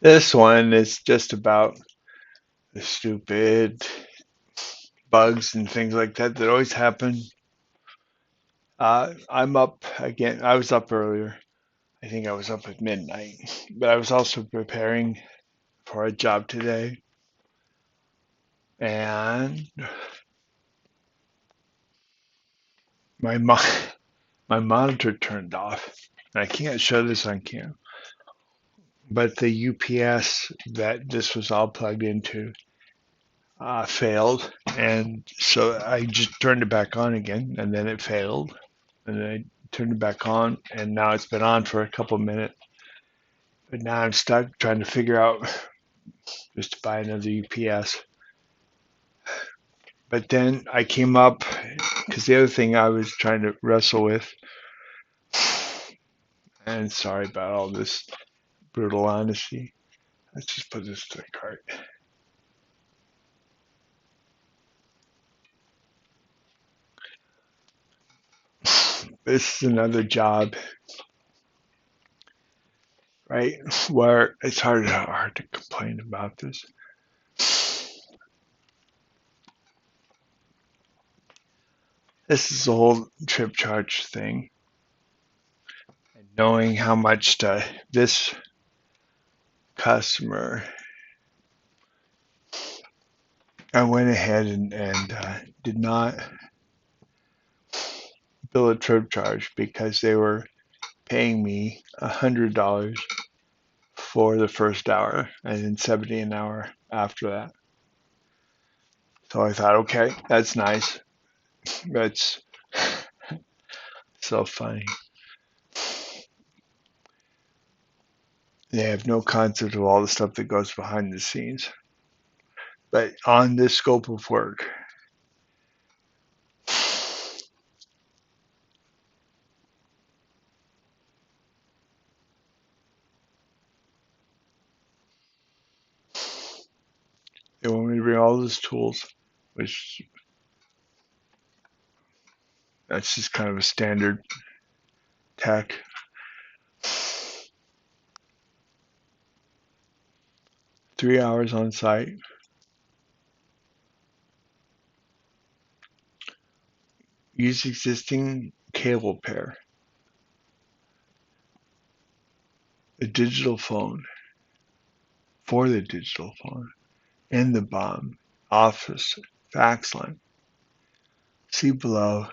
This one is just about the stupid bugs and things like that that always happen. I'm up again. I was up earlier. I think I was up at midnight, but I was also preparing for a job today, and my mo my monitor turned off. I can't show this on cam, but the UPS that this was all plugged into failed, and so I just turned it back on again, and then it failed, and then I turned it back on, and now it's been on for a couple of minutes. But now I'm stuck trying to figure out just to buy another UPS. But then I came up because the other thing I was trying to wrestle with, and sorry about all this brutal honesty. Let's just put this to the cart. This is another job, right? Where it's hard to complain about this. This is the whole trip charge thing. And knowing how much to this customer, I went ahead and did not bill a trip charge because they were paying me $100 for the first hour and then 70 an hour after that. So I thought, okay, that's nice. That's so funny. They have no concept of all the stuff that goes behind the scenes. But on this scope of work, they want me to bring all those tools, which that's just kind of a standard tech. 3 hours on site. Use existing cable pair. A digital phone for the digital phone and the bomb office fax line. See below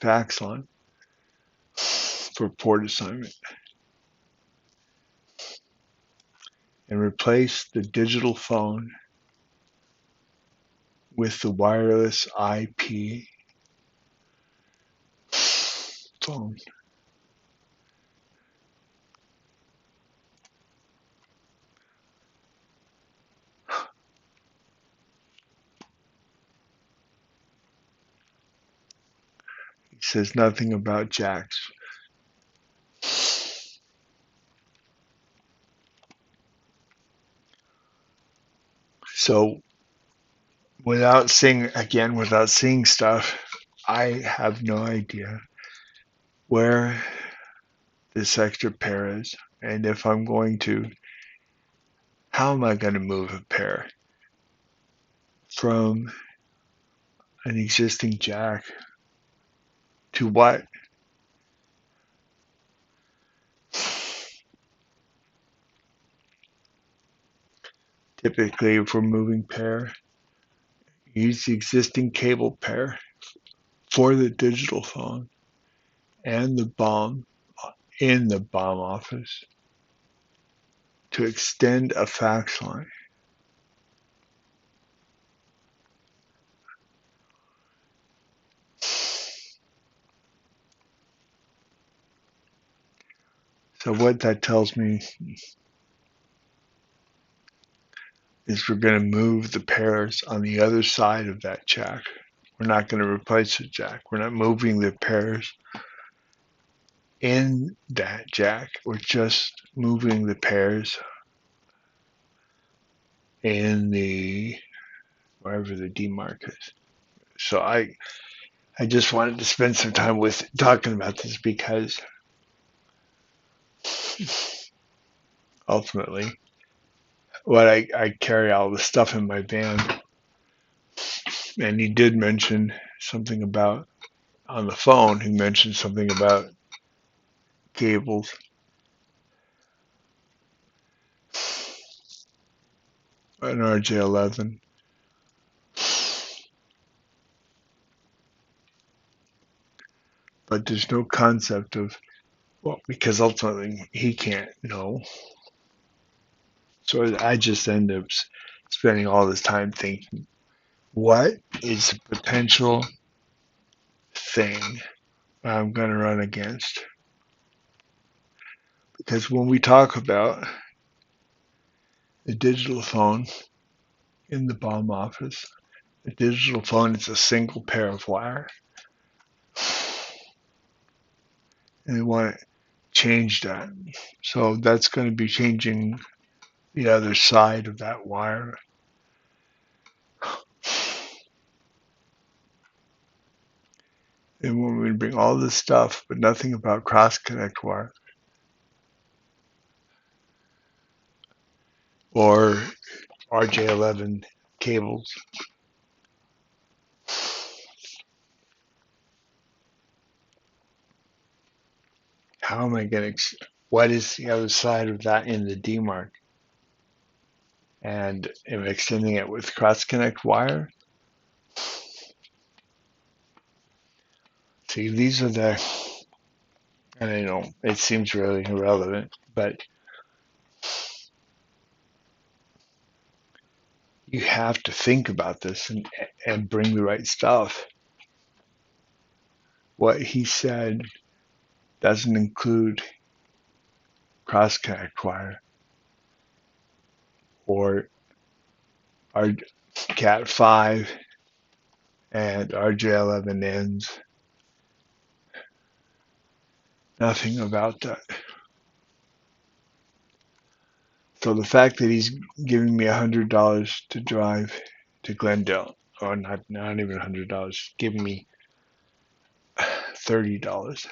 fax line for port assignment. And replace the digital phone with the wireless IP phone. He says nothing about jacks. So without seeing stuff, I have no idea where this extra pair is. And if I'm going to, how am I going to move a pair from an existing jack to what? Typically, if we're moving pair, use the existing cable pair for the digital phone and the bomb in the bomb office to extend a fax line. So what that tells me is we're going to move the pairs on the other side of that jack. We're not going to replace the jack. We're not moving the pairs in that jack. We're just moving the pairs in the wherever the demarc is. So I just wanted to spend some time with talking about this because ultimately. What I carry all the stuff in my van, and he did mention something about on the phone. He mentioned something about cables, an RJ11, but there's no concept of, well, because ultimately he can't know. So I just end up spending all this time thinking, what is a potential thing I'm going to run against? Because when we talk about a digital phone in the bomb office, a digital phone is a single pair of wire, and they want to change that. So that's going to be changing the other side of that wire. And when we bring all this stuff, but nothing about cross connect wire or RJ11 cables, how am I going to, what is the other side of that in the DMARC? And am I extending it with cross connect wire? See, these are the, and I know it seems really irrelevant, but you have to think about this and bring the right stuff. What he said doesn't include cross connect wire or our Cat 5 and RJ11 ends. Nothing about that. So the fact that he's giving me $100 to drive to Glendale, or not even $100, giving me $30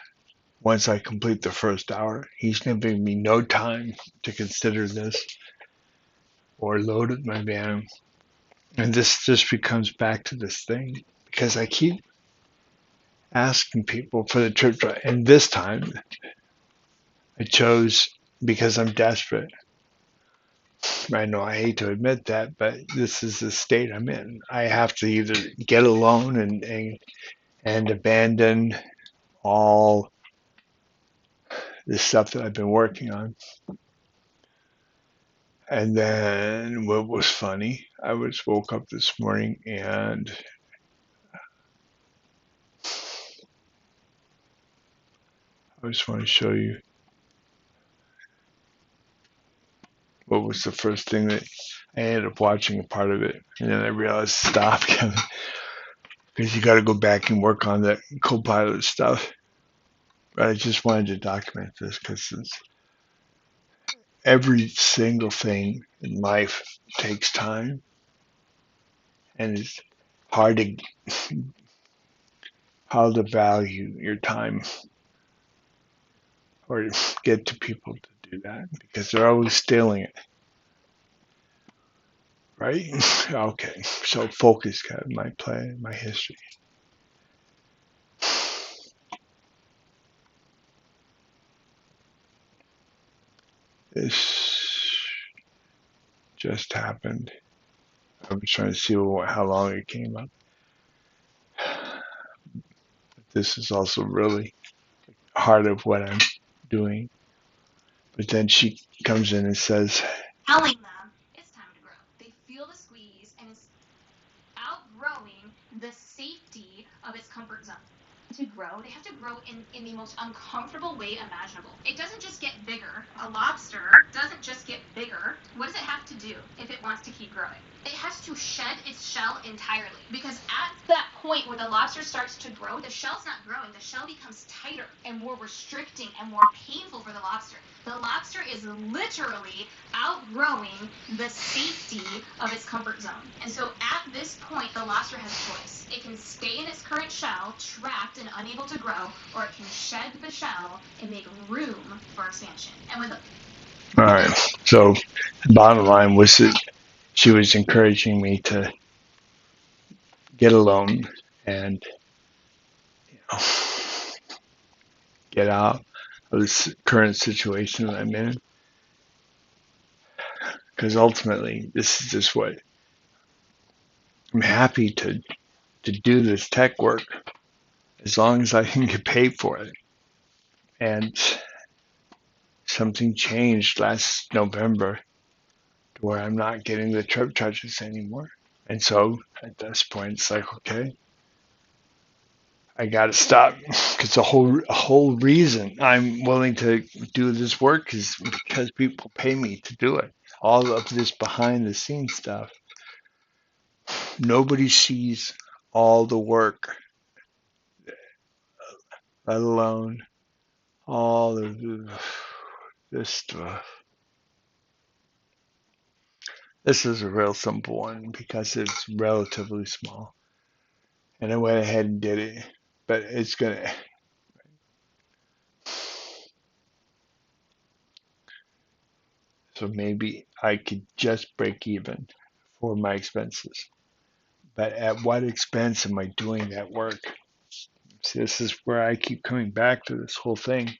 once I complete the first hour. He's giving me no time to consider this or load up my van. And this just becomes back to this thing because I keep asking people for the trip drive. And this time I chose because I'm desperate. I know I hate to admit that, but this is the state I'm in. I have to either get a loan and abandon all the stuff that I've been working on. And then what was funny, I woke up this morning and I just want to show you what was the first thing that I ended up watching a part of it. And then I realized stop, Kevin, because you got to go back and work on that Copilot stuff. But I just wanted to document this because every single thing in life takes time, and it's hard to how to value your time or get to people to do that because they're always stealing it, right? Okay, so focus, Kevin, my play, my history. This just happened. I was trying to see how long it came up. This is also really hard of what I'm doing. But then she comes in and says, telling them it's time to grow. They feel the squeeze and it's outgrowing the safety of its comfort zone. To grow, they have to grow in the most uncomfortable way imaginable. It doesn't just get bigger. A lobster doesn't just get bigger. What does it have to do if it wants to keep growing? It has to shed its shell entirely because at that point where the lobster starts to grow, the shell's not growing. The shell becomes tighter and more restricting and more painful for the lobster. The lobster is literally outgrowing the safety of its comfort zone. And so at this point, the lobster has a choice. It can stay in its current shell, trapped and unable to grow, or it can shed the shell and make room for expansion. And with all right, So the bottom line was that she was encouraging me to get a loan and get out of this current situation that I'm in. Because ultimately, this is just what I'm happy to do this tech work as long as I can get paid for it. And something changed last November to where I'm not getting the trip charges anymore. And so at this point, it's like, okay, I got to stop because the whole reason I'm willing to do this work is because people pay me to do it. All of this behind the scenes stuff, nobody sees all the work, let alone all of this stuff. This is a real simple one because it's relatively small, and I went ahead and did it. But it's gonna, so maybe I could just break even for my expenses. But at what expense am I doing that work? See, this is where I keep coming back to this whole thing.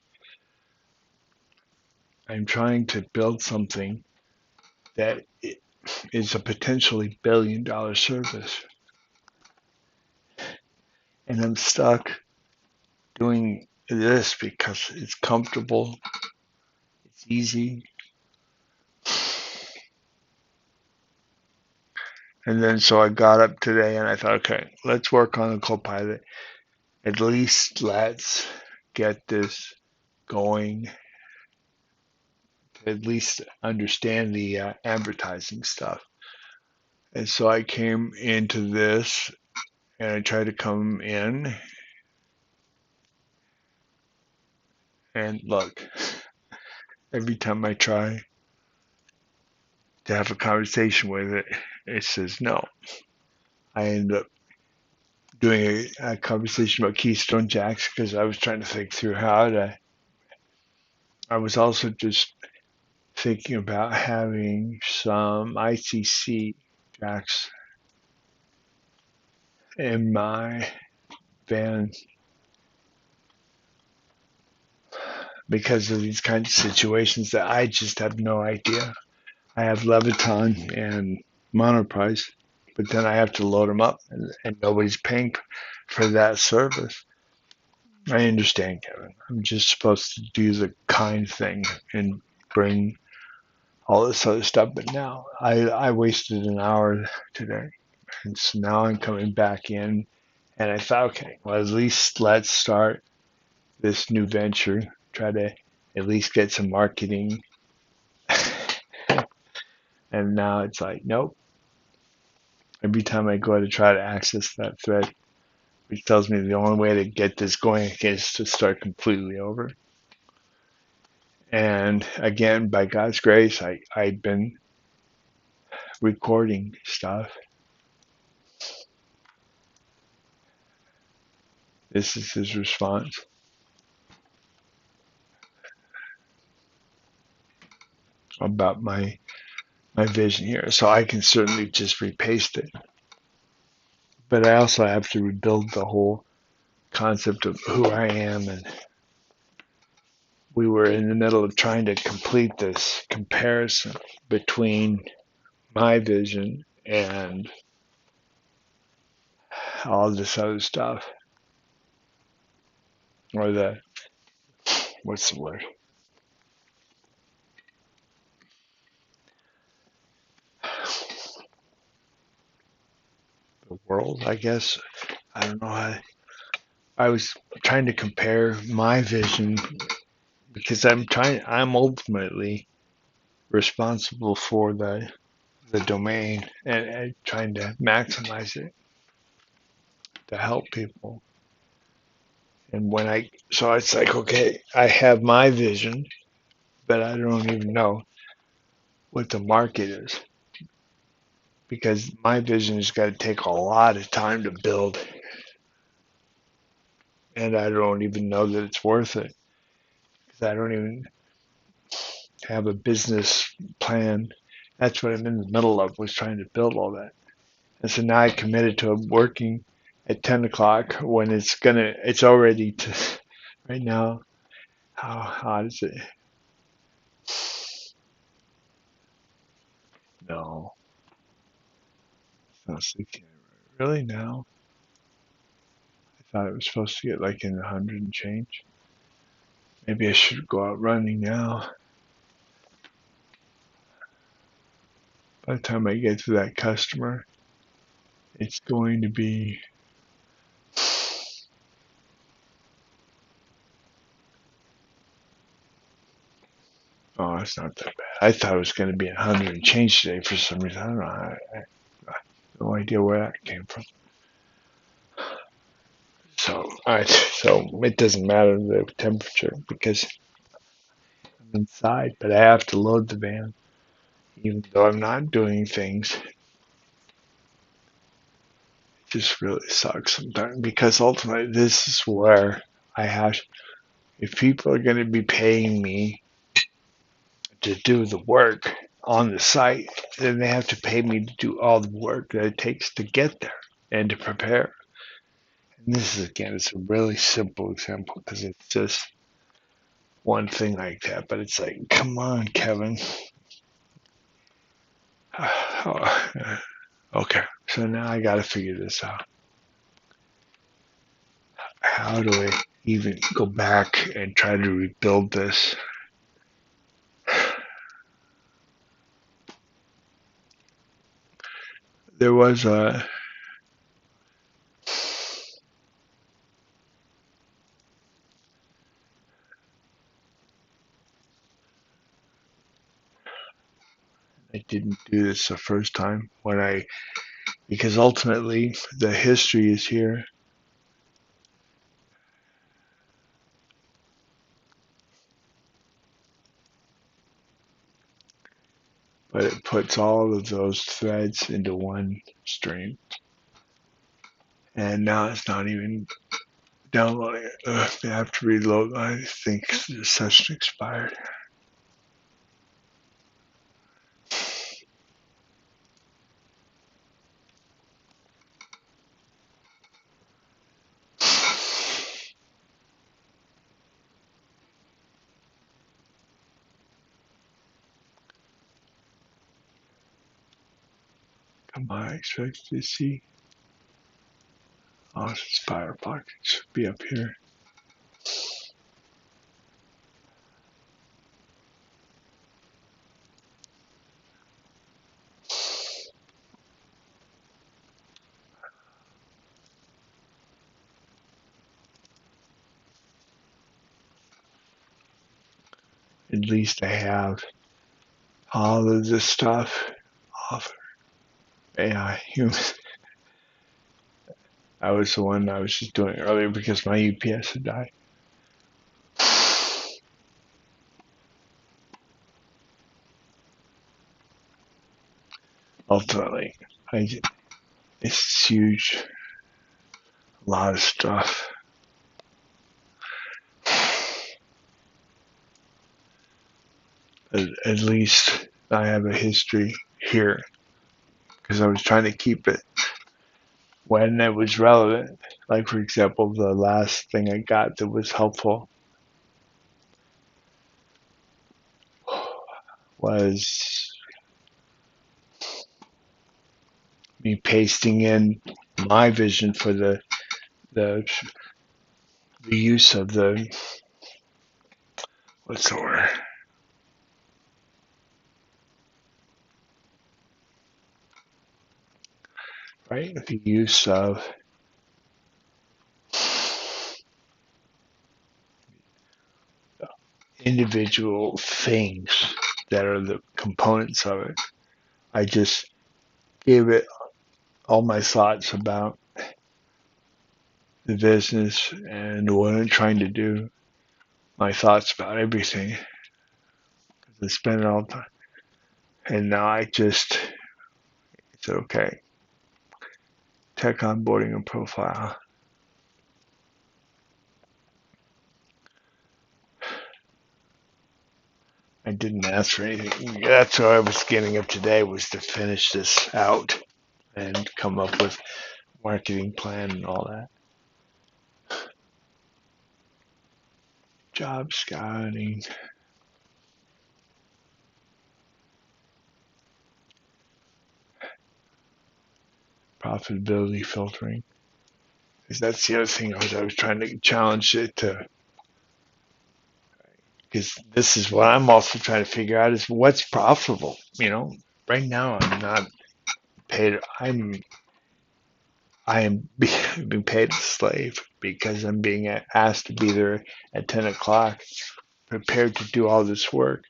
I'm trying to build something that is a potentially $1 billion service, and I'm stuck doing this because it's comfortable, it's easy. And then so I got up today and I thought, okay, let's work on the Copilot. At least let's get this going. At least understand the advertising stuff. And so I came into this and I tried to come in and look, every time I try to have a conversation with it, it says no. I end up doing a conversation about Keystone Jacks because I was trying to think through how to. I was also just thinking about having some ICC jacks in my van because of these kinds of situations that I just have no idea. I have Leviton and Monoprice, but then I have to load them up and nobody's paying for that service. I understand, Kevin. I'm just supposed to do the kind thing and bring all this other stuff. But now I wasted an hour today. And so now I'm coming back in and I thought, okay, well, at least let's start this new venture, try to at least get some marketing. And now it's like, nope. Every time I go to try to access that thread, which tells me the only way to get this going is to start completely over. And again, by God's grace, I've been recording stuff. This is his response about my vision here. So I can certainly just repaste it. But I also have to rebuild the whole concept of who I am. And we were in the middle of trying to complete this comparison between my vision and all this other stuff. Or what's the word? The world, I guess. I don't know how. I was trying to compare my vision because I'm ultimately responsible for the domain and trying to maximize it to help people. And so it's like, okay, I have my vision, but I don't even know what the market is because my vision has got to take a lot of time to build, and I don't even know that it's worth it because I don't even have a business plan. That's what I'm in the middle of, was trying to build all that. And so now I committed to working at 10 o'clock when it's already right now. How hot is it? No, it's not 60. Really now? I thought it was supposed to get like in the 100 and change. Maybe I should go out running now. By the time I get to that customer, it's going to be, oh, it's not that bad. I thought it was going to be 100 and change today for some reason. I don't know. I have no idea where that came from. So it doesn't matter the temperature because I'm inside, but I have to load the van, even though I'm not doing things. It just really sucks sometimes because ultimately this is where I have. If people are going to be paying me to do the work on the site, then they have to pay me to do all the work that it takes to get there and to prepare. And this is, again, it's a really simple example because it's just one thing like that. But it's like, come on, Kevin. Okay, so now I got to figure this out. How do I even go back and try to rebuild this? There was a I didn't do this the first time because ultimately the history is here, but it puts all of those threads into one stream. And now it's not even downloading it. I have to reload. I think the session expired. Come on, I expect to see. Oh, it's Firefox. It should be up here. At least I have all of this stuff off AI. I was the one I was just doing earlier because my UPS had died. Ultimately, it's huge. A lot of stuff. At least I have a history here because I was trying to keep it when it was relevant. Like, for example, the last thing I got that was helpful was me pasting in my vision for the, the use of the, what's the word? Right? The use of individual things that are the components of it. I just gave it all my thoughts about the business and what I'm trying to do, my thoughts about everything. I spend it all the time. And now I just said, okay, tech onboarding and profile. I didn't ask for anything. That's what I was getting up today, was to finish this out and come up with marketing plan and all that. Job scouting, profitability filtering. Because that's the other thing I was trying to challenge it to. Because this is what I'm also trying to figure out is what's profitable. Right now I'm not paid. I am being paid a slave because I'm being asked to be there at 10 o'clock, prepared to do all this work,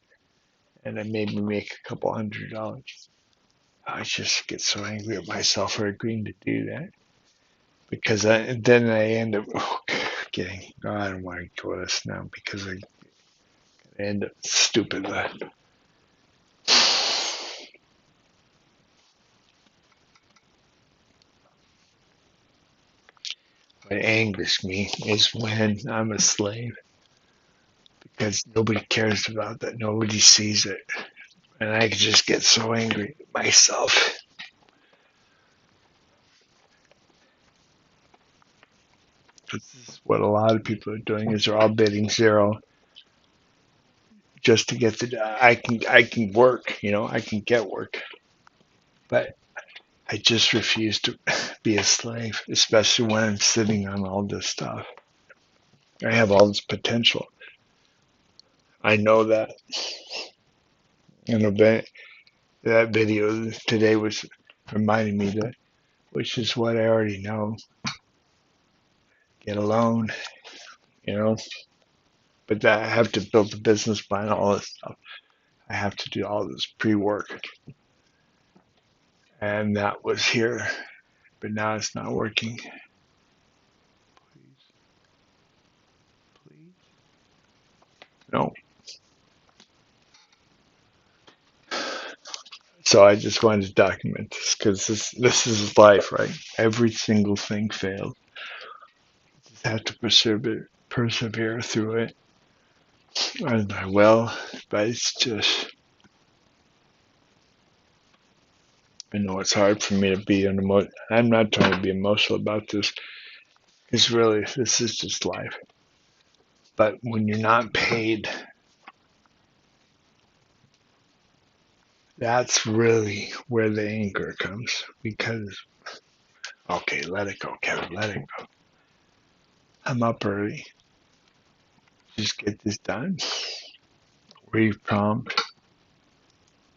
and I maybe make a couple $100. I just get so angry at myself for agreeing to do that because then I end up getting. Oh, I don't want to go this now because I end up stupid. What angers me is when I'm a slave because nobody cares about that. Nobody sees it. And I just get so angry at myself. This is what a lot of people are doing is they're all bidding zero just to get the I can work, I can get work. But I just refuse to be a slave, especially when I'm sitting on all this stuff. I have all this potential. I know that. That video today was reminding me that, which is what I already know. Get a loan, you know, but that I have to build the business plan, all this stuff. I have to do all this pre-work, and that was here, but now it's not working. Please, please, no. So I just wanted to document this because this is life, right? Every single thing failed. You just have to persevere through it, and I will. But it's just, I know it's hard for me to be I'm not trying to be emotional about this. Because really, this is just life. But when you're not paid, that's really where the anger comes. Because, okay, let it go, Kevin, let it go. I'm up early. Just get this done. Read prompt,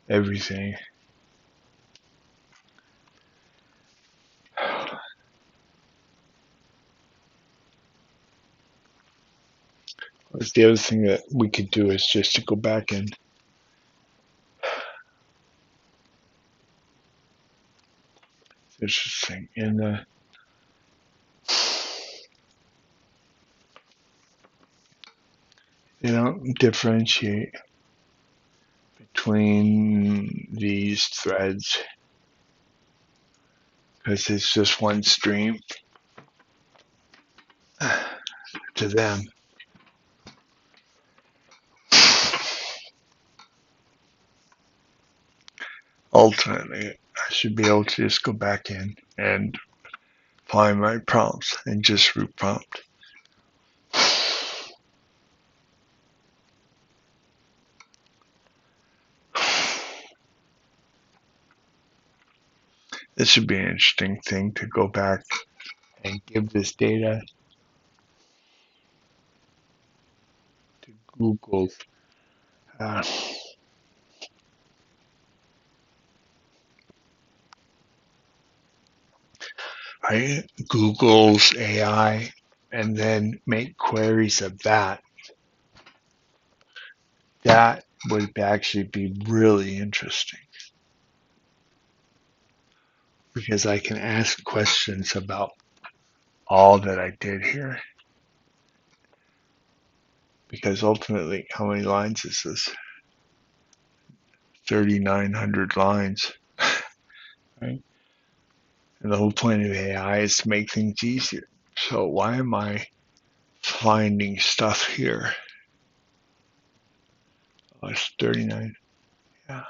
everything. That's the other thing that we could do is just to go back and interesting in the differentiate between these threads because it's just one stream to them. Ultimately, I should be able to just go back in and find my prompts and just root prompt. This should be an interesting thing to go back and give this data to Google. Uh, right? Google's AI and then make queries of that. That would actually be really interesting because I can ask questions about all that I did here. Because ultimately, how many lines is this? 3,900 lines, right? And the whole point of AI is to make things easier. So why am I finding stuff here? Oh, it's 39. Yeah,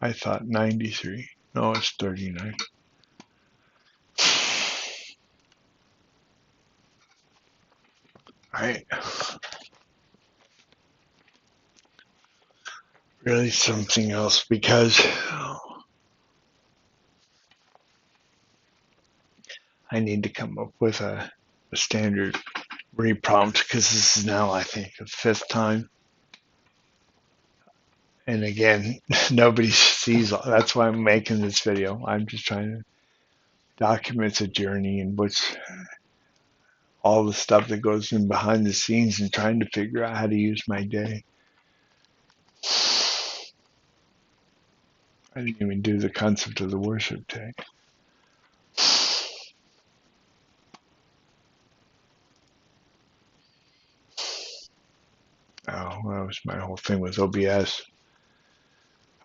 I thought 93. No, it's 39. Right. Really something else because I need to come up with a standard reprompt because this is now, I think, the fifth time. And again, nobody sees. That's why I'm making this video. I'm just trying to document the journey and what's all the stuff that goes in behind the scenes and trying to figure out how to use my day. I didn't even do the concept of the worship day. Oh, that was my whole thing with OBS.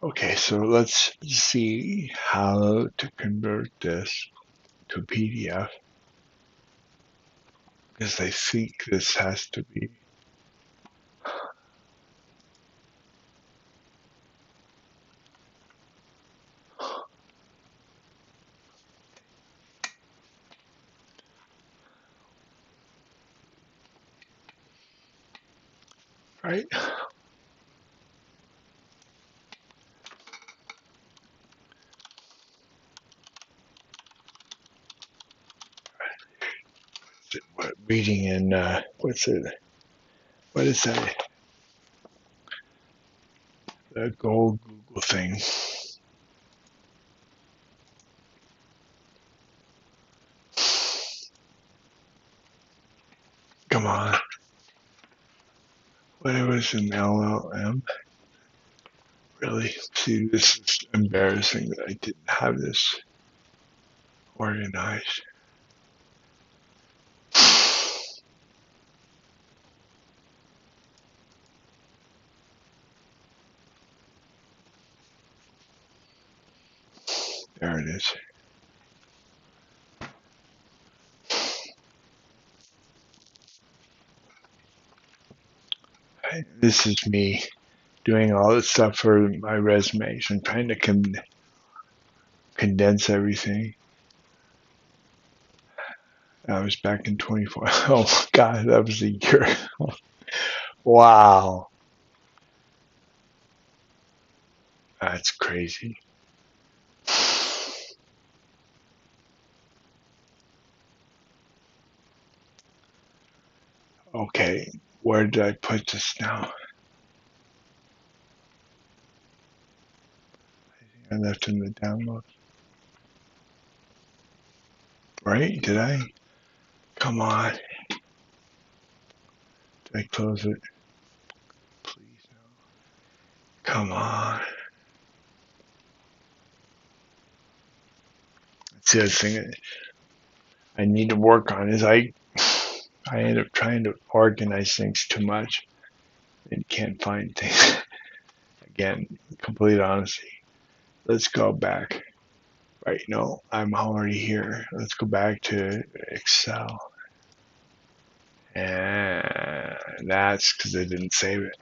Okay, so let's see how to convert this to PDF because I think this has to be right. What reading in what's it? What is that? The gold Google thing. Come on. What it was an LLM? Really? See, this is embarrassing that I didn't have this organized. There it is. This is me doing all this stuff for my resumes and trying to condense everything. That was back in 24. Oh, God, that was a year. Wow. That's crazy. Okay, where did I put this now? I left in the download. Right? Did I? Come on. Did I close it? Please no. Come on. That's the other thing I need to work on is I end up trying to organize things too much and can't find things. Again, complete honesty. Let's go back. Right, no, I'm already here. Let's go back to Excel. And that's because I didn't save it.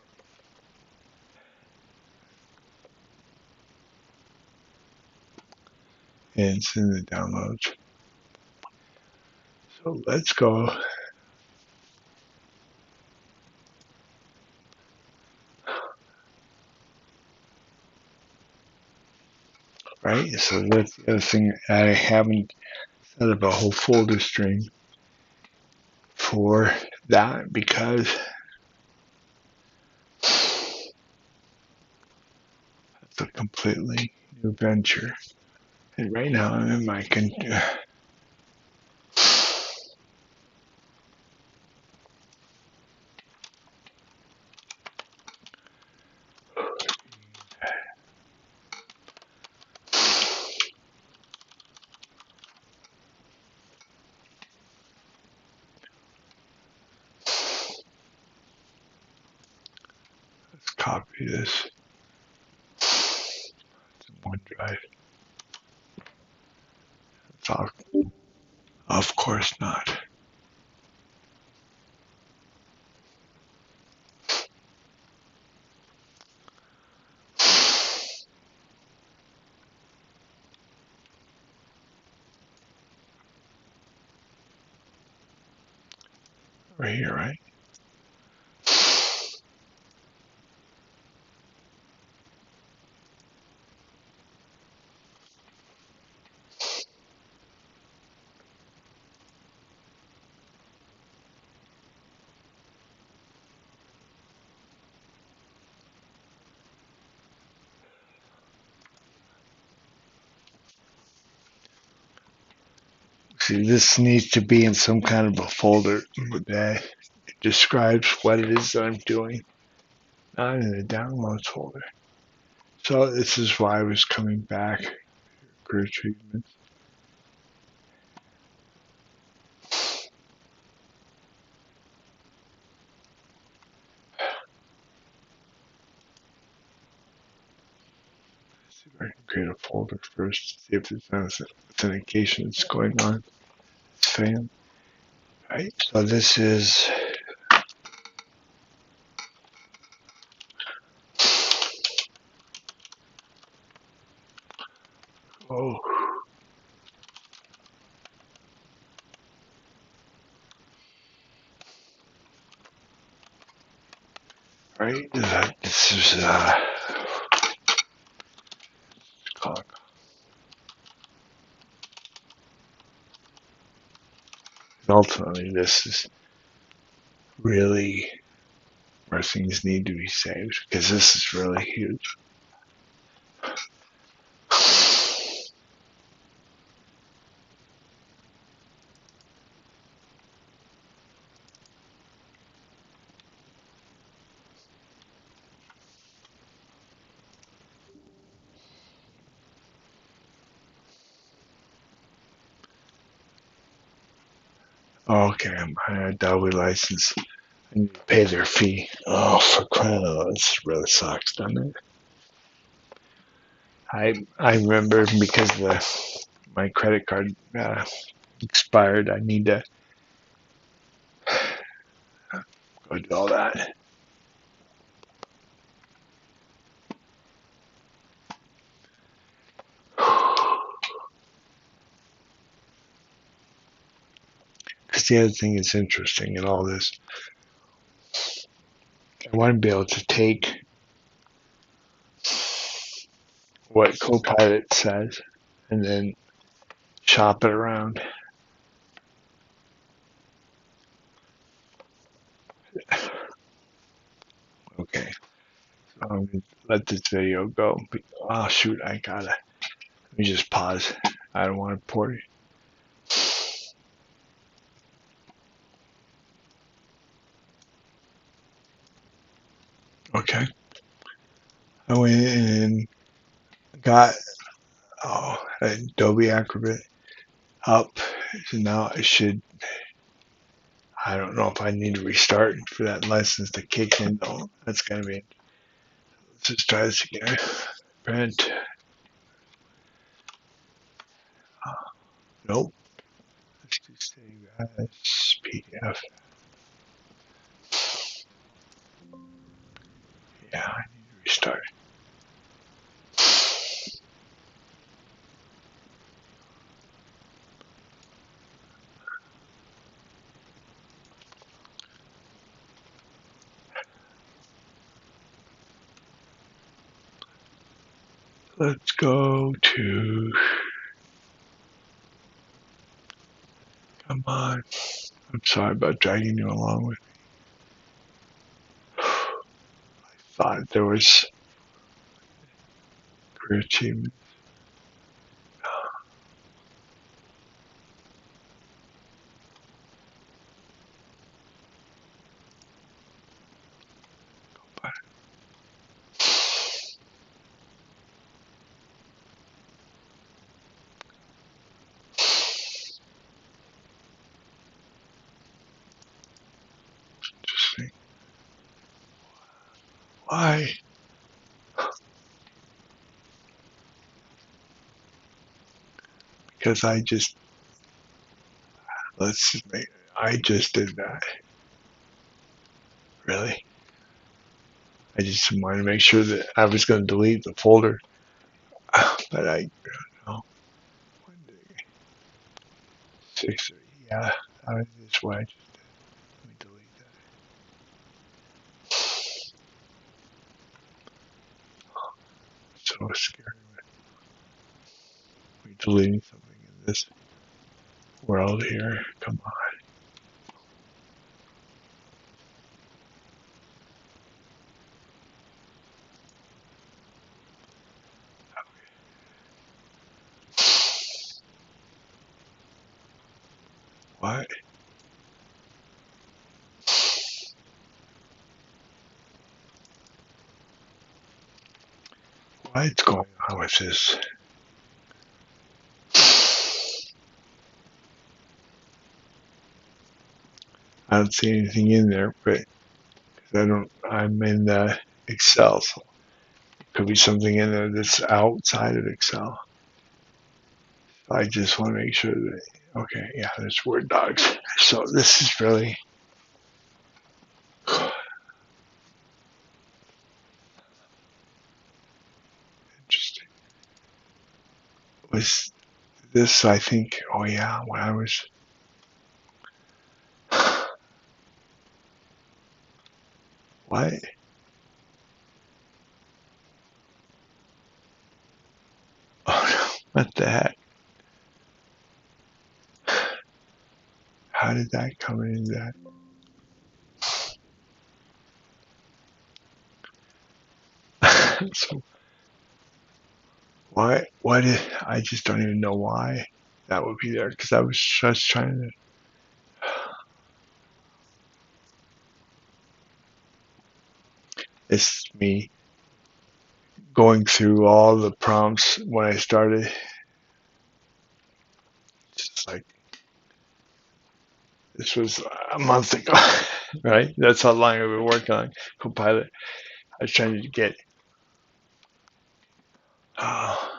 And it's in the downloads. So let's go. Right, so that's the other thing. I haven't set up a whole folder string for that because it's a completely new venture. And right now I'm in my let's copy this to OneDrive. It's all, of course not. Right here, right? See, this needs to be in some kind of a folder that describes what it is that I'm doing, not in the downloads folder. So this is why I was coming back. Career treatment. Let's see if I can create a folder first, see if there's authentication that's going on. It's failing. Right. So this is oh right. This is ultimately this is really where things need to be saved because this is really huge. Okay, I'm a Adobe license. I need to pay their fee. Oh, for crying out loud, this really sucks, doesn't it? I remember because my credit card expired. I need to go do all that. Because the other thing that's interesting in all this, I want to be able to take what Copilot says and then shop it around. Okay, so I'm going to let this video go. Oh, shoot, I gotta. Let me just pause. I don't want to pour it. Okay. I went in and got Adobe Acrobat up. So now I should. I don't know if I need to restart for that license to kick in. No, that's gonna be. Let's just try this again. Print. Nope. Let's just save as PDF. Yeah, I need to restart. Let's go to. Come on. I'm sorry about dragging you along with. I thought there was career achievement. But interesting. Why? Because I just let's make. I just did that. Really? I just wanted to make sure that I was going to delete the folder, but I don't know. One day, 6:30. Yeah, I this way. Let me delete. so scary. We're deleting something in this world here. Come on. What? What's going on with this? I don't see anything in there, but I'm in Excel, so could be something in there that's outside of Excel. I just want to make sure that, okay, yeah, there's Word docs. So this is really interesting. Was this, I think, oh yeah, when I was, what? Oh no, what the heck? How did that come in that? So why did, I just don't even know why that would be there, because I was just trying to, it's me going through all the prompts when I started. Just like, this was a month ago, right? That's how long I've been working on Copilot. I was trying to get, oh,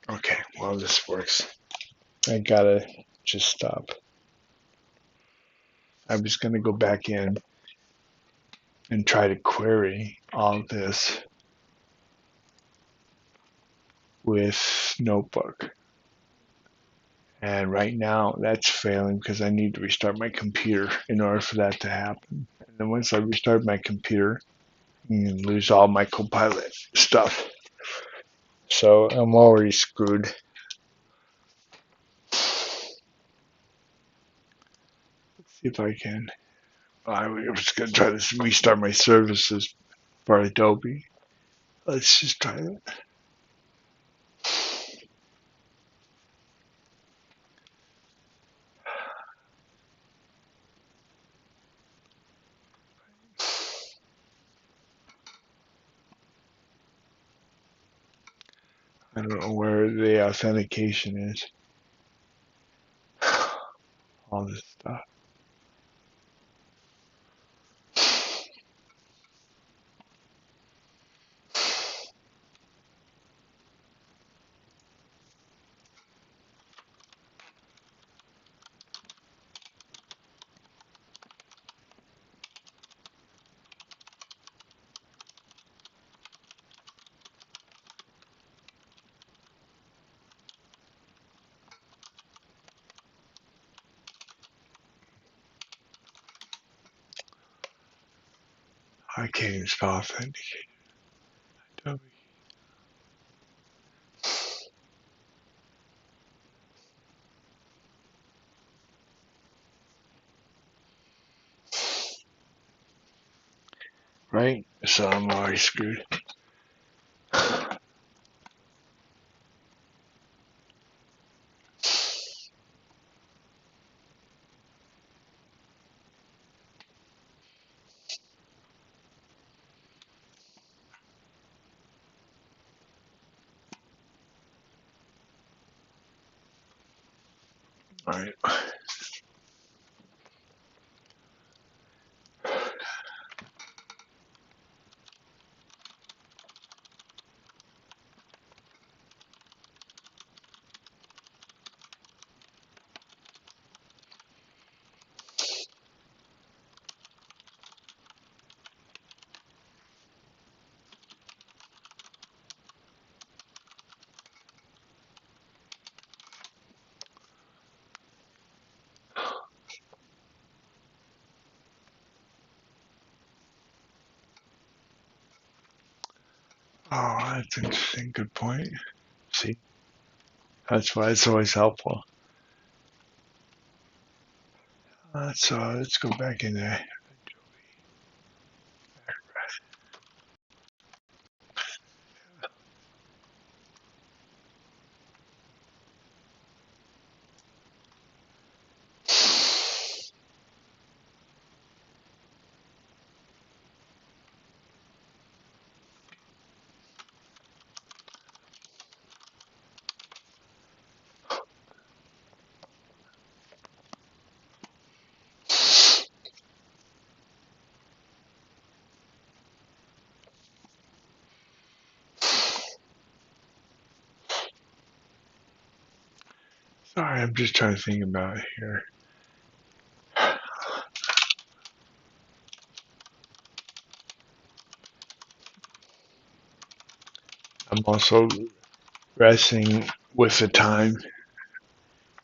okay, well, this works. I gotta just stop. I was gonna go back in and try to query all this with Notebook. And right now that's failing because I need to restart my computer in order for that to happen. And then once I restart my computer, I'm gonna lose all my Copilot stuff. So I'm already screwed. Let's see if I can. I was gonna try to restart my services for Adobe. Let's just try that. I don't know where the authentication is. All this stuff. I can't even spell authenticate. Adobe. Right? So I'm already screwed. Alright. Oh, that's interesting. Good point. See, that's why it's always helpful. So let's go back in there. Sorry, I'm just trying to think about it here. I'm also wrestling with the time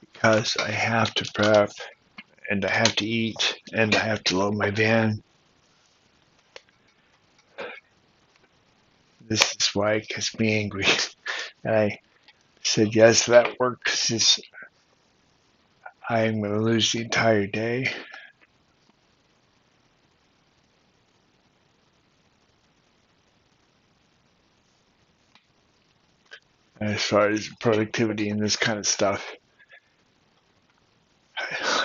because I have to prep and I have to eat and I have to load my van. This is why it gets me angry. And I said yes to that work because I'm going to lose the entire day. As far as productivity and this kind of stuff,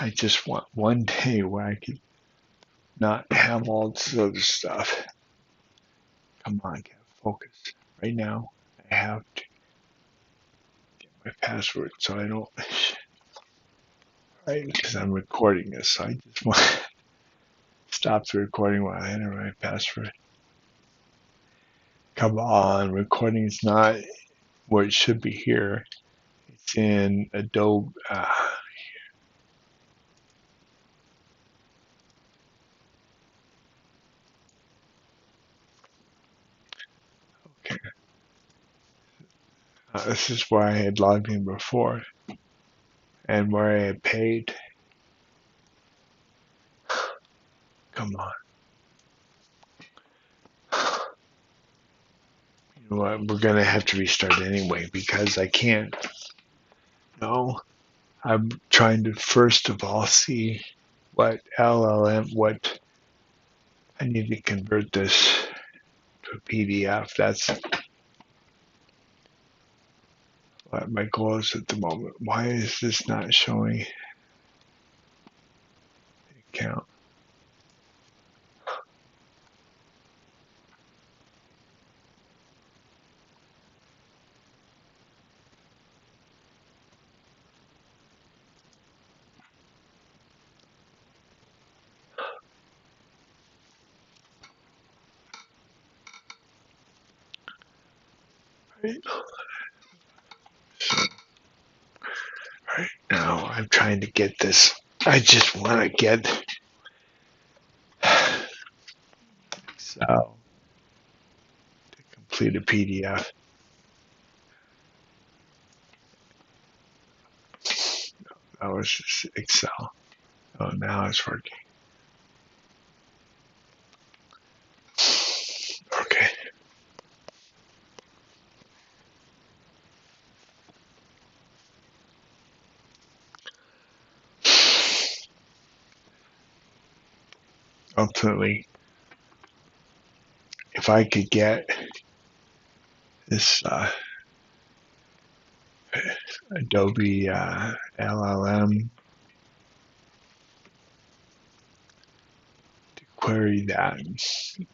I just want one day where I could not have all this other stuff. Come on, get focused. Right now, I have to get my password so I don't. Right, because I'm recording this, so I just want to stop the recording while I enter my password. Come on, recording is not where it should be here. It's in Adobe. Okay, this is where I had logged in before and where I had paid. Come on. You know what? We're going to have to restart anyway because I can't. No, I'm trying to first of all see what what I need to convert this to a PDF. That's what my goal is at the moment. Why is this not showing the account? Right, so, right now, I'm trying to get this. I just want to get Excel to complete a PDF. That was just Excel. Oh, now it's working. Okay. Ultimately, if I could get this Adobe LLM to query that,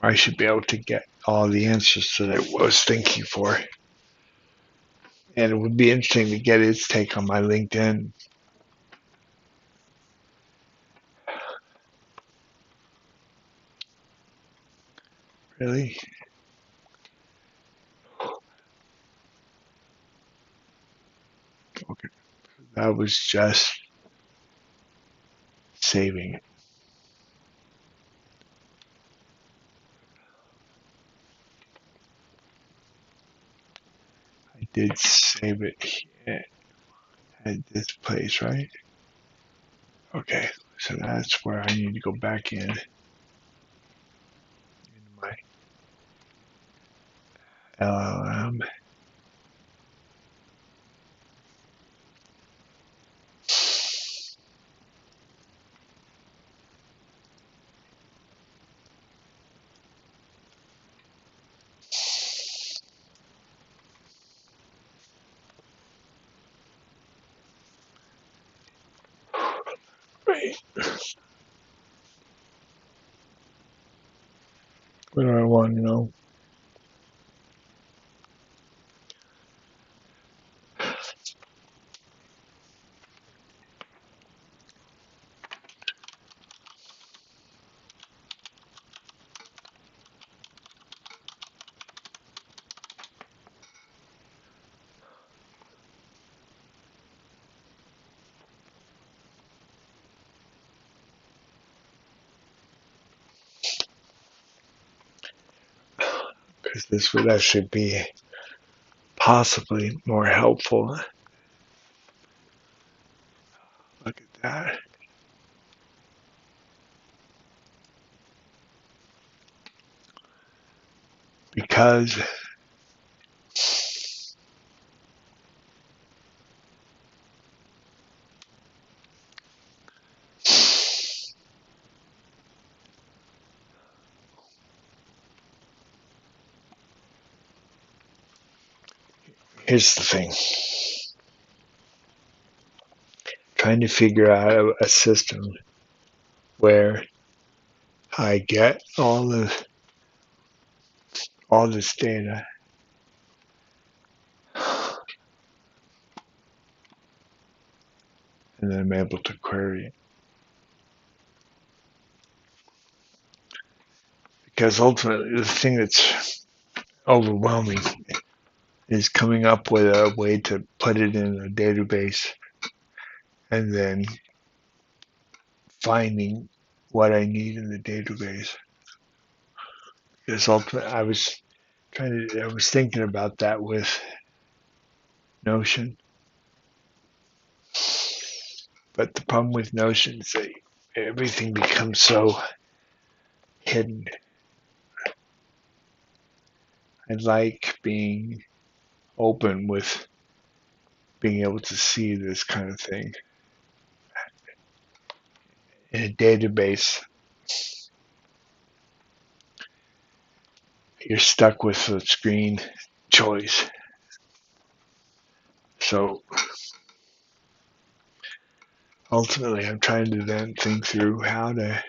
I should be able to get all the answers that I was thinking for. And it would be interesting to get its take on my LinkedIn. Really? Okay. That was just saving it. I did save it at this place, right? Okay. So that's where I need to go back in my LLM. Right. What do I want to know? Because this would actually be possibly more helpful. Look at that. Because here's the thing. Trying to figure out a system where I get all this data and then I'm able to query it. Because ultimately the thing that's overwhelming is coming up with a way to put it in a database and then finding what I need in the database. Because ultimately I was thinking about that with Notion. But the problem with Notion is that everything becomes so hidden. I like being open with being able to see this kind of thing in a database. You're stuck with the screen choice. So ultimately, I'm trying to then think through how to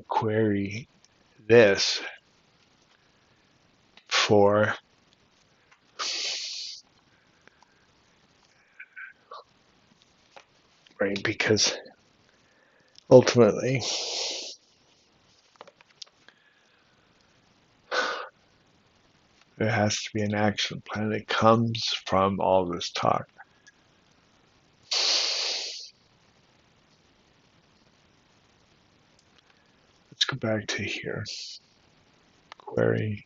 query this for right, because ultimately there has to be an action plan that comes from all this talk. Let's go back to here. Query.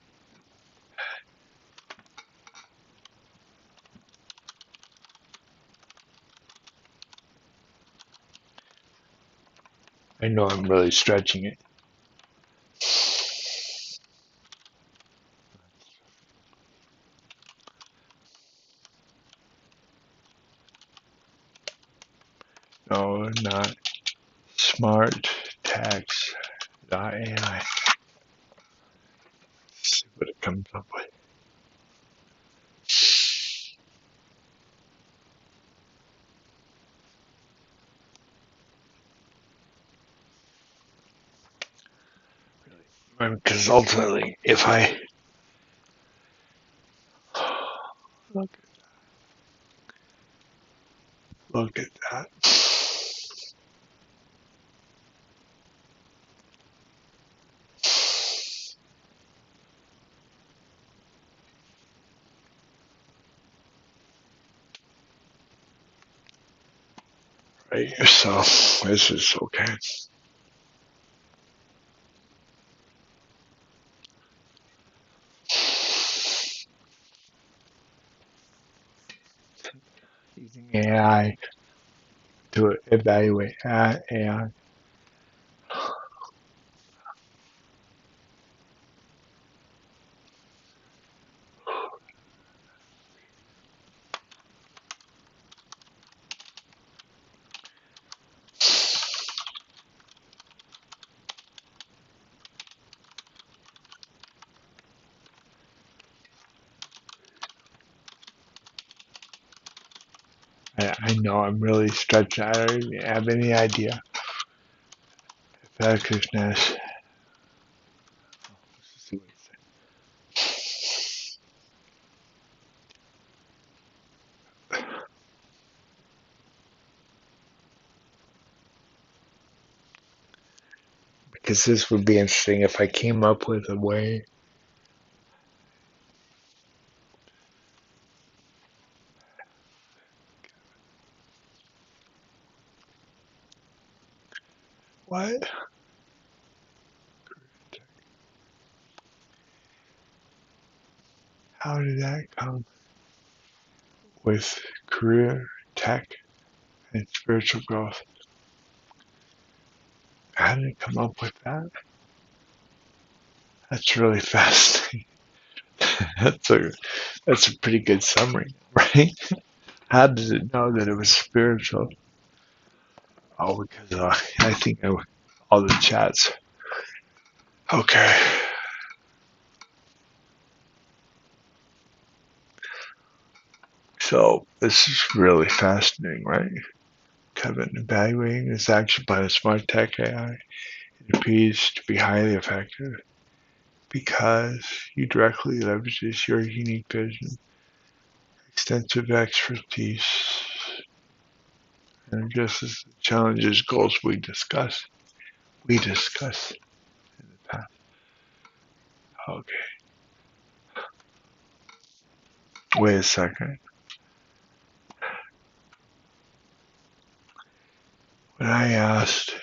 I know I'm really stretching it. No, not Smarttech.ai. See what it comes up with. Because ultimately, if I look look at that, right? So this is okay. Using AI to evaluate AI. I know I'm really stretching. I don't even have any idea. Effectiveness. Let's see what it says. Because this would be interesting if I came up with a way. What? How did that come with career, tech, and spiritual growth? How did it come up with that? That's really fascinating. That's a that's a pretty good summary, right? How did it know that it was spiritual? Oh, because I think all the chats. Okay, so this is really fascinating, right? Kevin, evaluating this action by the Smarttech.ai, it appears to be highly effective because you directly leverages your unique vision, extensive expertise, and addresses the challenges, goals we discuss. We discuss in the past. Okay, wait a second. When I asked,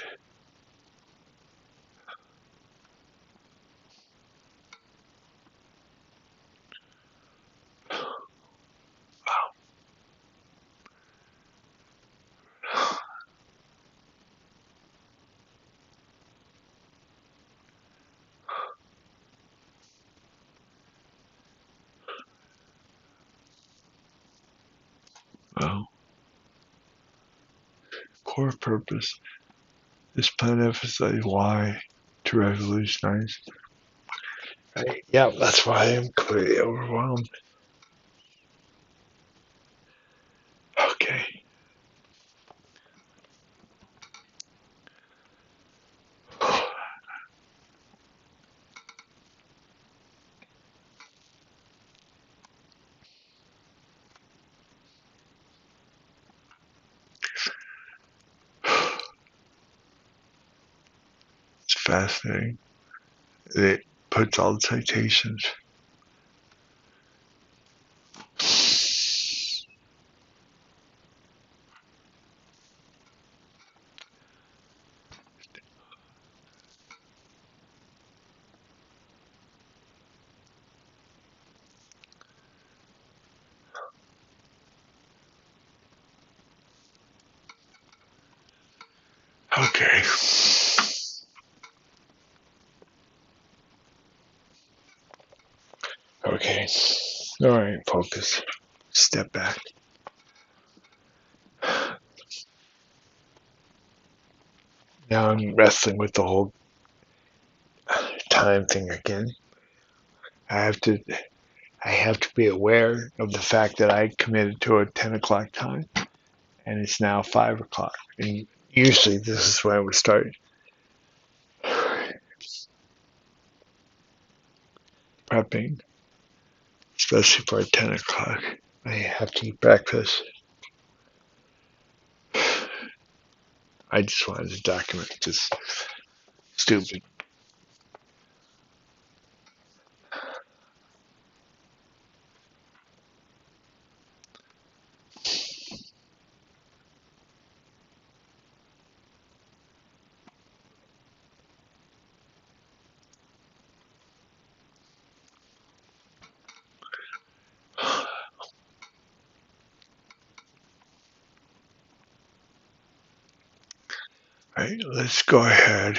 well, core purpose, this plan emphasizes why to revolutionize. Right? Yeah, that's why I'm completely overwhelmed. Okay. It's fascinating. It puts all the citations. Okay. Okay. All right, focus. Step back. Now I'm wrestling with the whole time thing again. I have to I have to be aware of the fact that I committed to a 10 o'clock time and it's now 5 o'clock. And usually this is when I would start prepping, especially for 10 o'clock. I have to eat breakfast. I just wanted to document this stupid. All right, let's go ahead.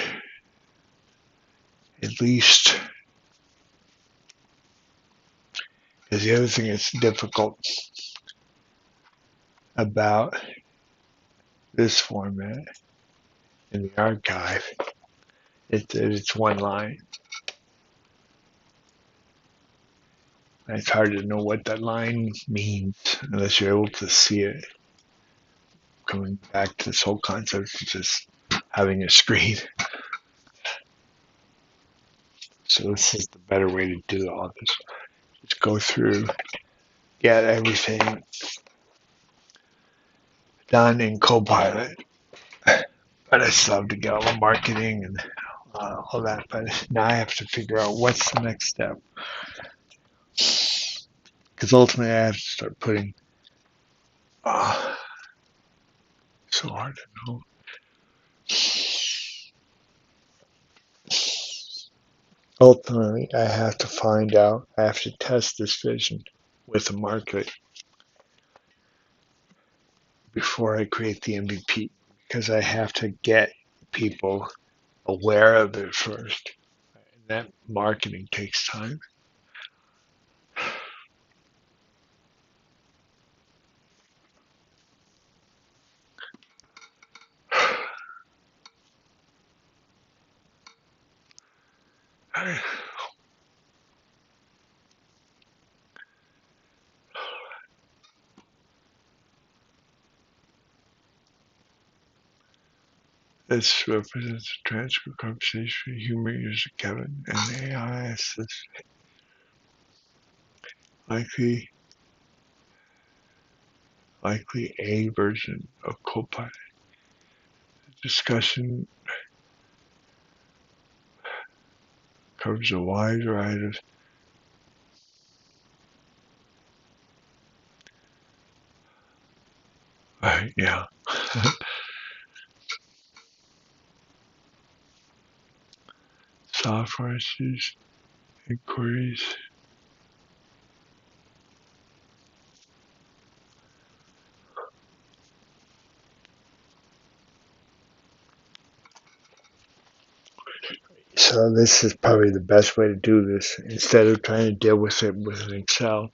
At least, because the other thing that's difficult about this format in the archive is that it's one line. And it's hard to know what that line means unless you're able to see it. coming back to this whole concept of just having a screen. So this is the better way to do all this. Just go through, get everything done in Copilot. But I still have to get all the marketing and all that. But now I have to figure out what's the next step. Because ultimately I have to start putting, uh, so hard to know. Ultimately, I have to find out, I have to test this vision with the market before I create the MVP because I have to get people aware of it first. And that marketing takes time. This represents a transcript conversation between human user Kevin and AI assist likely likely a version of Copilot. The discussion covers a wide variety of yeah. Software issues, inquiries. So this is probably the best way to do this instead of trying to deal with it with an Excel.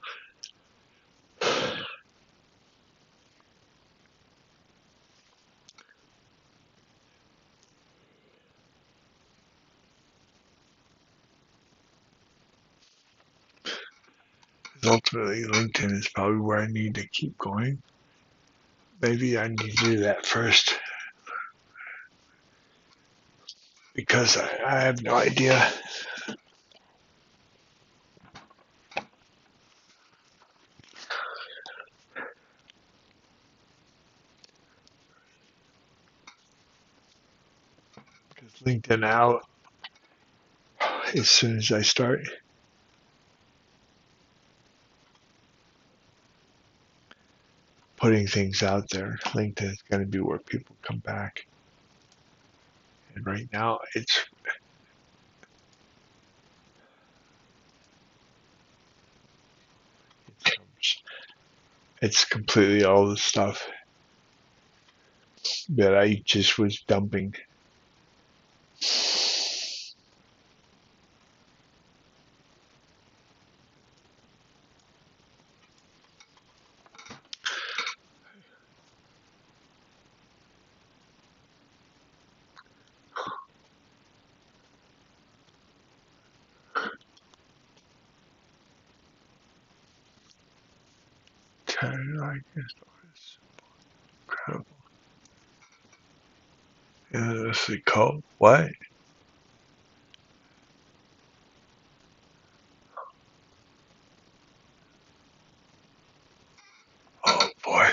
Ultimately, LinkedIn is probably where I need to keep going. Maybe I need to do that first because I have no idea. Because LinkedIn out as soon as I start putting things out there, LinkedIn is going to be where people come back. And right now, it's completely all the stuff that I just was dumping. Like it's incredible. Endlessly cold. What? Oh boy.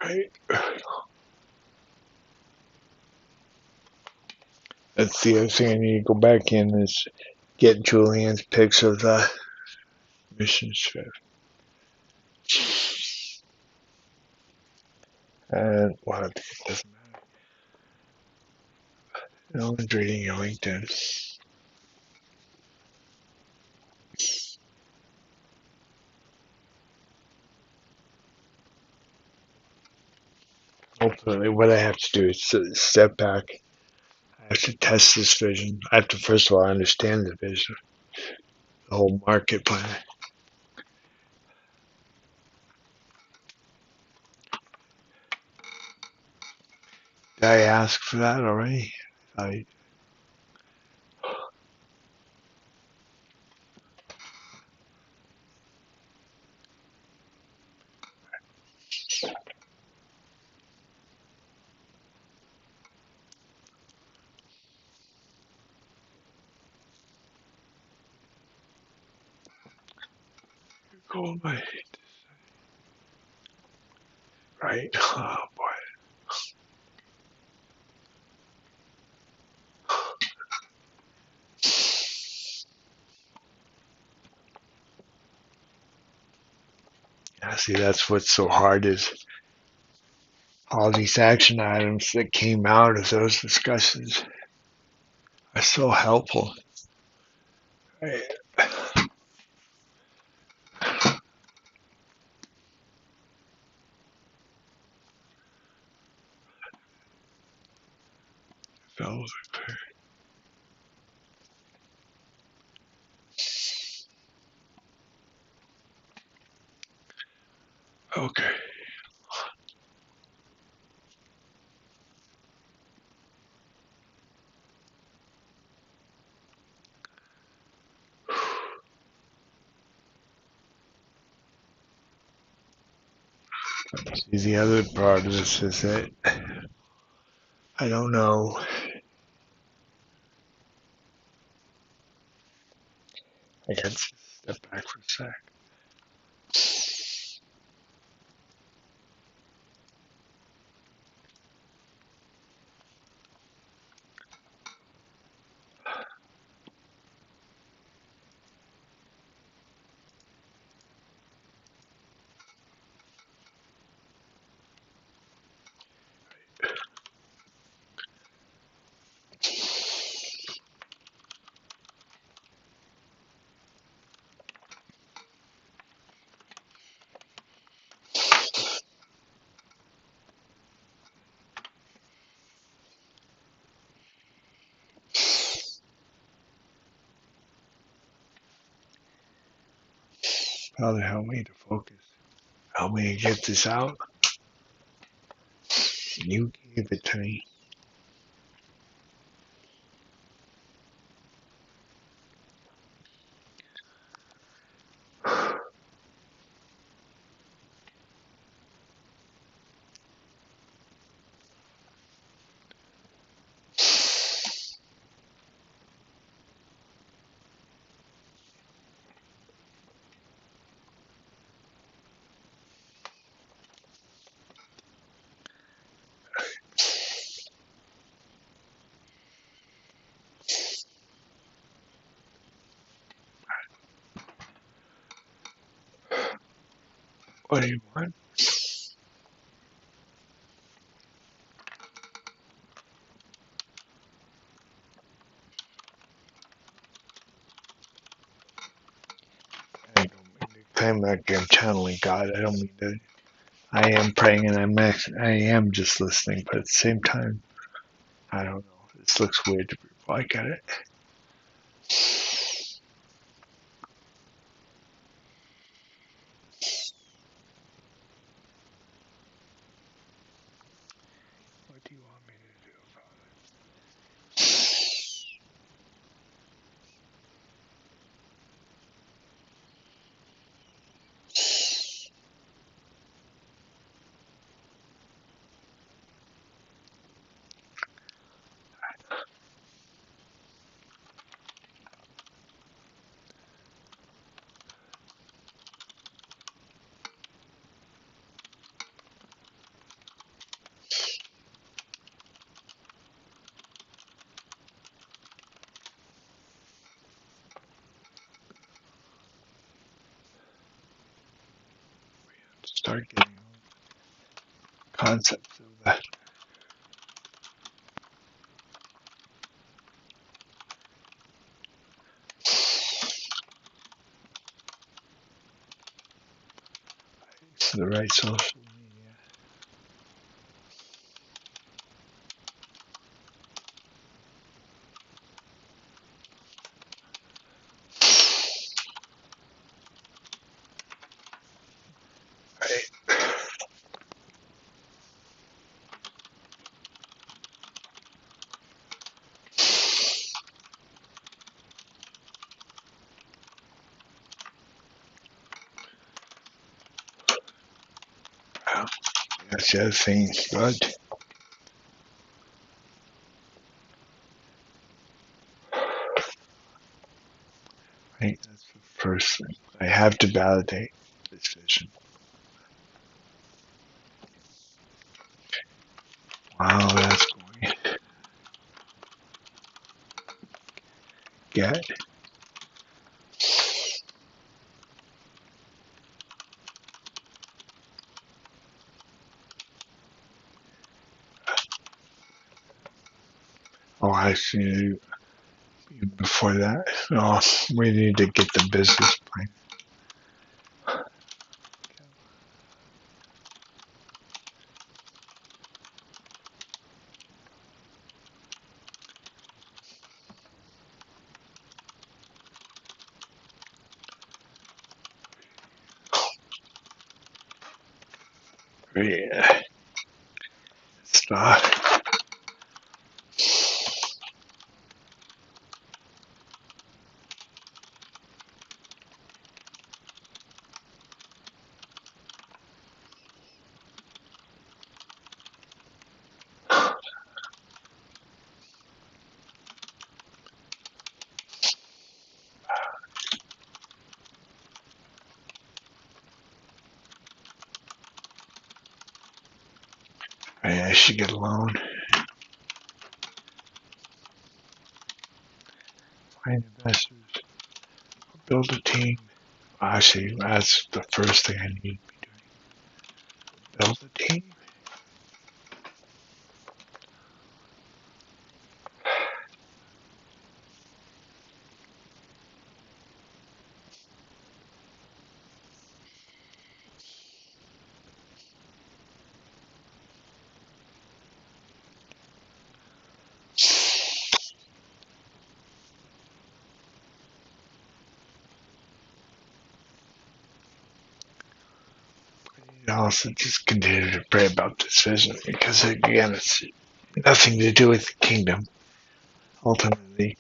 Right. That's the other thing I need to go back in is get Julian's pics of the mission trip. And well, it doesn't matter. No one's reading your LinkedIn. Ultimately, what I have to do is step back. I have to test this vision. I have to first of all understand the vision, the whole market plan. Did I ask for that already? I go my right. Oh boy. Yeah, see, that's what's so hard is all these action items that came out of those discussions are so helpful. I felt okay. See, the other part of this is that I don't know. I got to step back for a sec. Father, help me to focus. Help me to get this out. You gave it to me. What do you want? I don't mean to claim like I'm channeling God. I don't mean to. I am praying and I am just listening, but at the same time, I don't know. This looks weird to people. I get it. What do you want me to do, Start getting concepts of that. To the right social media. Right. That's the other thing. But I think that's the first thing. I have to validate this vision. Wow, that's going to get. Oh, I see. Before that, oh, we need to get the business plan. Yeah, stuff. I should get a loan. Find investors. Build a team. Actually, that's the first thing I need to be doing. Build a team. I also just continue to pray about this vision because, again, it's nothing to do with the kingdom. Ultimately,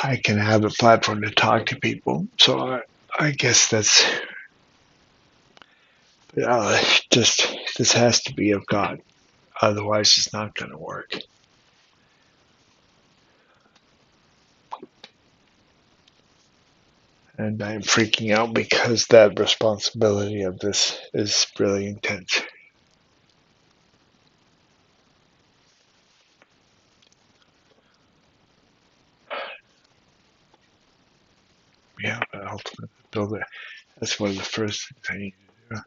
I can have a platform to talk to people. So I guess that's just this has to be of God. Otherwise, it's not going to work. And I'm freaking out because that responsibility of this is really intense. Yeah, but ultimately, build it. That's one of the first things I need to do.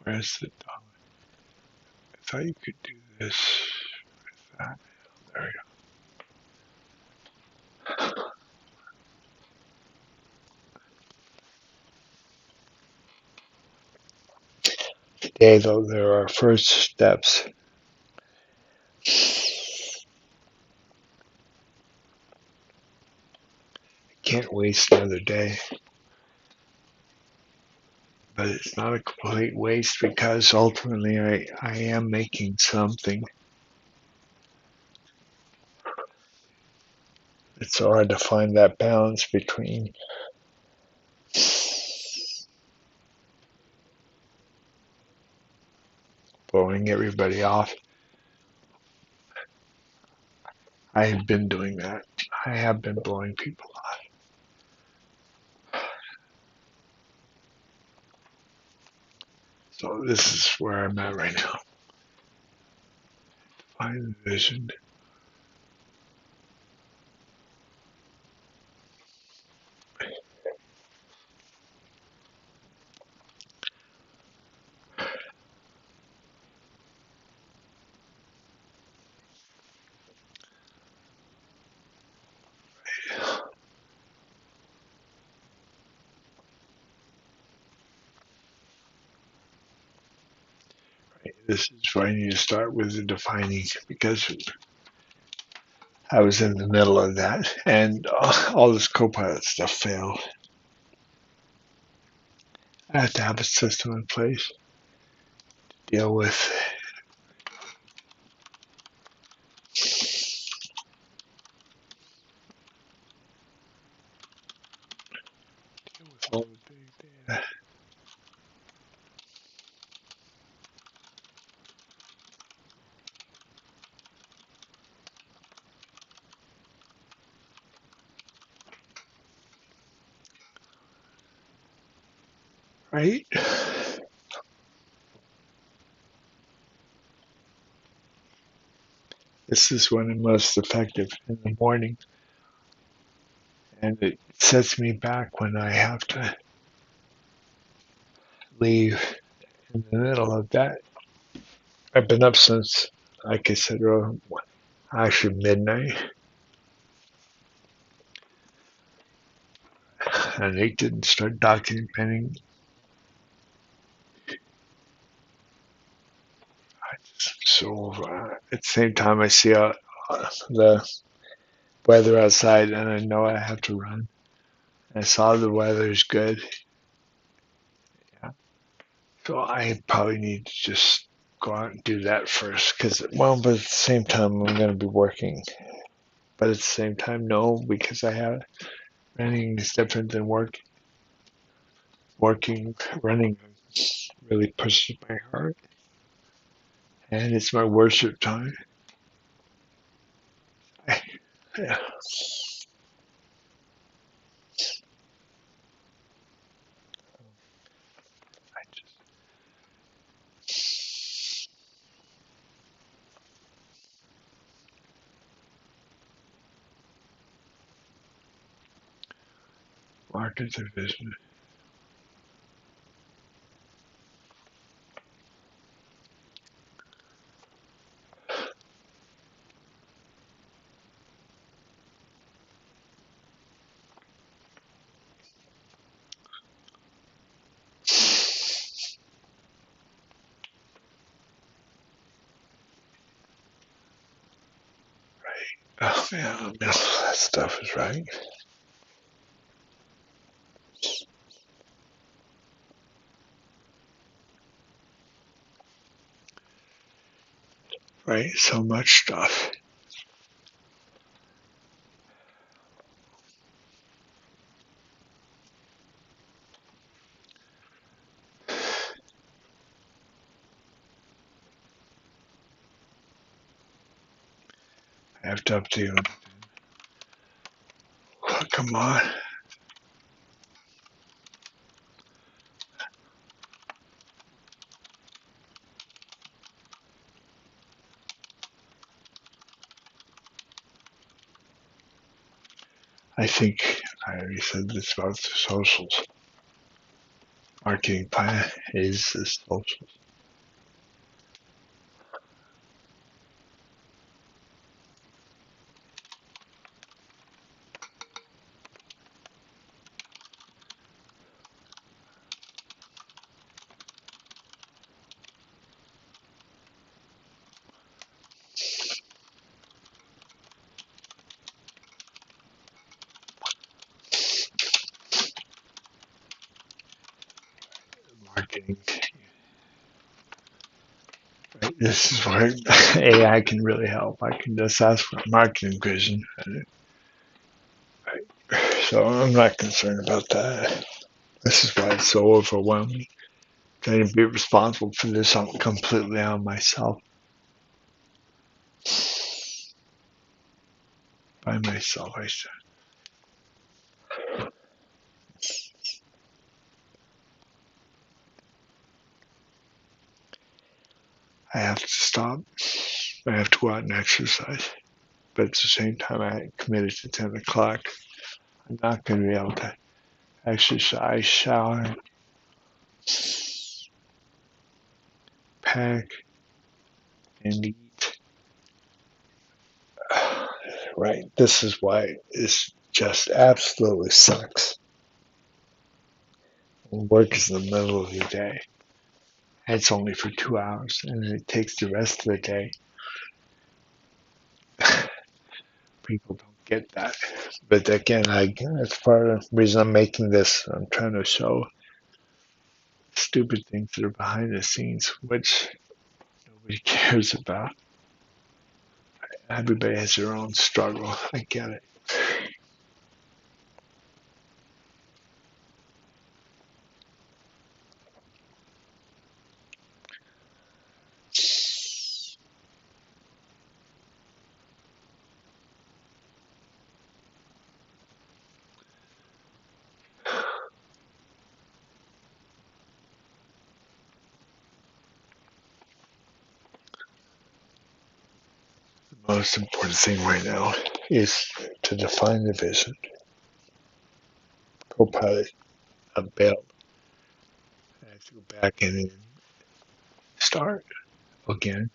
Where's the dog? I thought you could do this with that. There we go. Today, though, there are first steps. Can't waste another day. But it's not a complete waste because ultimately I am making something. It's hard to find that balance between blowing everybody off. I have been doing that. I have been blowing people off. So this is where I'm at right now. Find the vision. This is where I need to start with the defining because I was in the middle of that and all this Copilot stuff failed. I have to have a system in place to deal with with all the big data. Right? This is when I'm most effective in the morning, and it sets me back when I have to leave in the middle of that. I've been up since, like I said, actually midnight, and they didn't start documenting. So at the same time, I see the weather outside, and I know I have to run. I saw the weather's good, yeah. So I probably need to just go out and do that first, because well, but at the same time, I'm going to be working. But at the same time, no, because I have running is different than working, running really pushes my heart, and it's my worship time. I, yeah, I just market division. Oh man, I know that stuff is right. Right, so much stuff. I have to update them. Oh, come on. I think I already said this about the socials. Marketing plan is the socials. Marketing. Right? This is where AI can really help. I can just ask for a marketing vision. So I'm not concerned about that. This is why it's so overwhelming. Trying to be responsible for this completely on myself, by myself. I have to stop. I have to go out and exercise. But at the same time, I committed to 10 o'clock. I'm not going to be able to exercise, shower, pack, and eat. Right? This is why this just absolutely sucks. Work is in the middle of the day. It's only for 2 hours, and it takes the rest of the day. People don't get that. But again, that's part of the reason I'm making this. I'm trying to show stupid things that are behind the scenes, which nobody cares about. Everybody has their own struggle. I get it. The most important thing right now is to define the vision. Copilot unveiled. I have to go back in and start again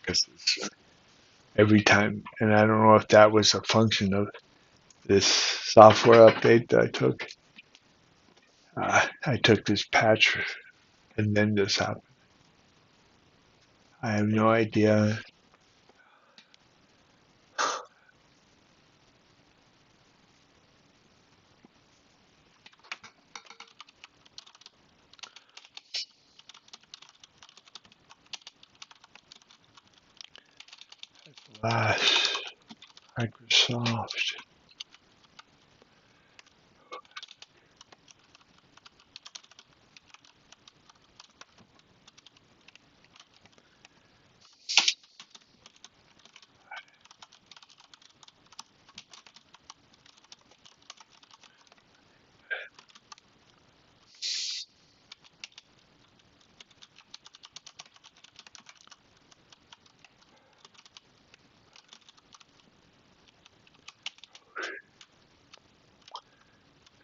because every time, and I don't know if that was a function of this software update that I took. I took this patch and then this happened. I have no idea. Last Microsoft.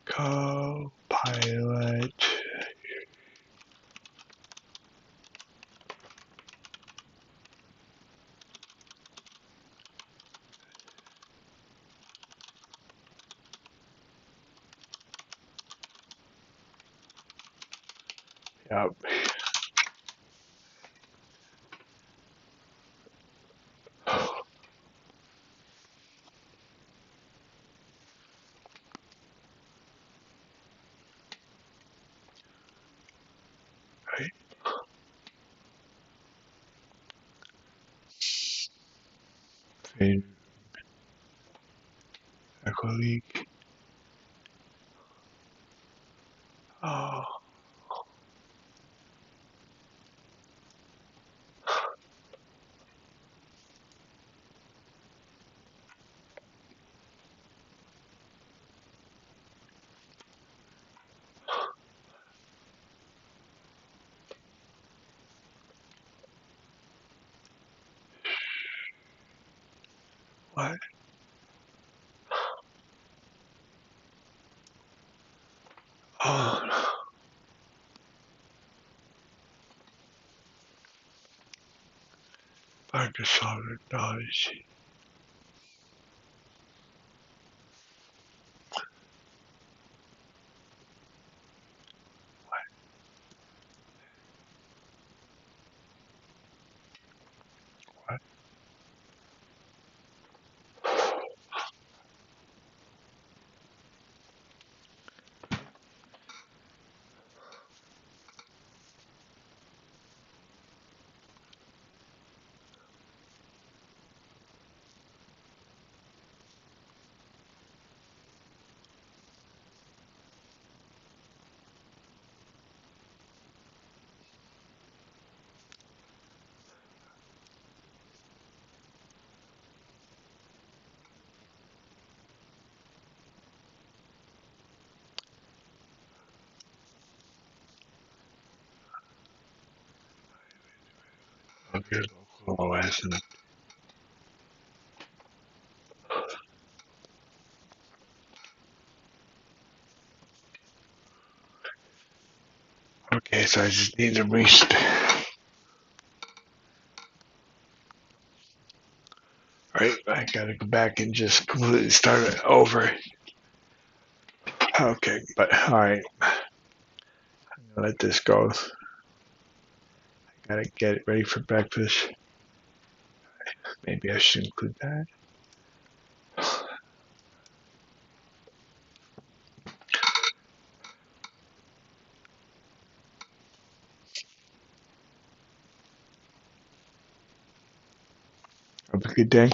Copilot. Yep. Right. Fin Echo Leak. Oh, what? Oh, Microsoft technology. What? Okay, local OS and okay, so I just need to restart. Right, I gotta go back and just completely start it over. Okay, but all right, let this go. Gotta get it ready for breakfast. Maybe I should include that. Have a good day.